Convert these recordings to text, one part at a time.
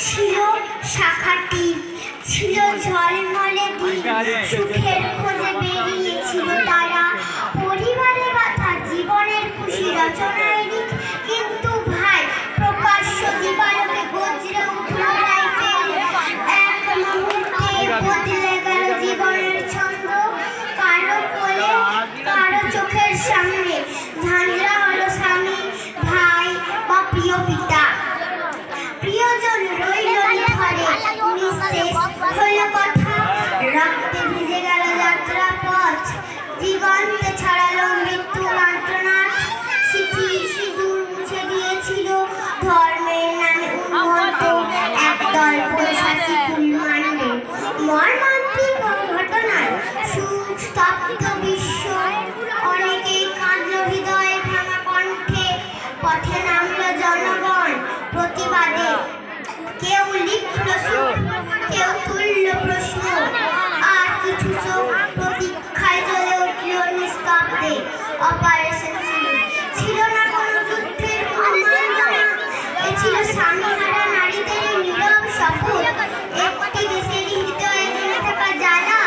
ছিল শাখাটি, ছিল ঝলমলে দিন, সুখের খোঁজে বেরিয়েছিল তারা। পরিবারে গাথা জীবনের খুশি রচনায় লিখ, কিন্তু ভাই প্রকাশ্য দিবালোকে গর্জে উঠল রাইফেল। এক মুহূর্তে বদলে গেল জীবনের ছন্দ, কারো কোলে কারো চোখের সামনে ঝাঁঝরা হলো স্বামী, ভাই বা প্রিয় পিতা। প্রিয়জন রইল নিথরে, নিঃশেষ হলো কথা, রক্তে ভিজে গেল যাত্রা পথ, দিগন্তে ছড়ালো মৃত্যু মন্ত্রণাথ। স্মৃতি সিঁদুর মুছে দিয়েছিল ধর্মের নামে উন্মত্ত একদল পৈশাচী কুলমান্ডে। মর্মান্তিক ঘটনায় স্তব্ধ বিশ্ব, অনেকেই কাঁদল হৃদয়ে ভাঙা কণ্ঠে। পথে নামল জনগণ প্রতিবাদে, কেউ লিখল সুর, কেউ তুলল প্রশ্ন, আর কিছু চোখ প্রতীক্ষায় জ্বলে উঠল নিস্তব্ধে। অপারেশন ছিল না কোনো যুদ্ধের মাননা, এ ছিল স্বামীহারা নারীদের নীরব শপথ, একটি দেশের হৃদয়ে জমে থাকা জ্বালা,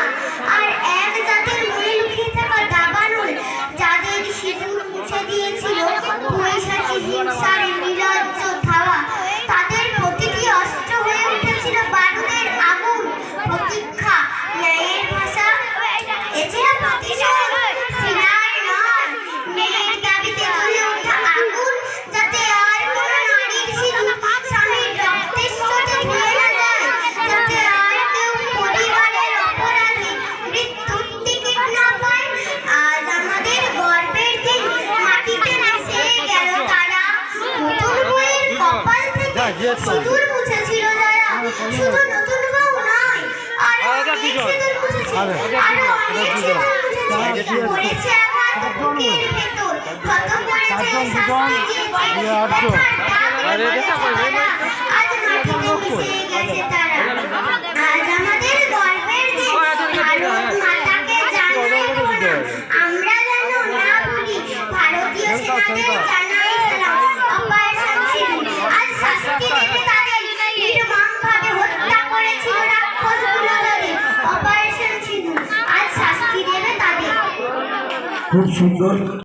আর এক জাতির মনে লুকিয়ে থাকা দাবানল, যাদের সিঁদুর মুছে দিয়েছিল পৈশাচী হিংসার নির্লজ্জ ধাওয়া। তাদের প্রতিটি অস্ত্র হয়ে উঠেছিল বারুদের আগুন, প্রতীক্ষা, ন্যায়ের ভাষা। এছাড়া প্রতিশোধ সিনার নয়, মেয়ের দাবিতে জ্বলে ওঠা আগুন, যাতে আর কোনো নারীর সিঁদুর স্বামীর রক্তের স্রোতে ধুয়ে না যায়, যাতে আর কেউ পরিবারের অপরাধে মৃত্যুর টিকিট না পায়। আজ আমাদের গর্বের দিন, মাটিতে মিশে গেল তারা। নতুন বইয়ের কপাল থেকে সিঁদুর মুছেছিল যারা, শুধু নতুন বউ নয়, আরো অনেক সিঁদুর মুছেছে, আরো অনেক সিঁদুর মুছেছে, করেছে আঘাত বুকের ভেতর, ক্ষত করেছে, শাস্তি দিয়েছে, ব্যথার দাগ লেগেছে তারা। আজ মাটিতে মিশে গেছে তারা। আজ আমাদের গর্বের দিন, ভারত মাতাকে জানাই প্রণাম। আমরা যেন না ভুলি ভারতীয় সেনাদের জানাই সালাম। অপারেশন সিঁদুর আজ শাস্তি দেবে তাদের, নির্মমভাবে হত্যা করেছিল রাক্ষসগুলো যাদের। অপারেশন সিঁদুর আজ শাস্তি দেবে তাদের। খুব সুন্দর।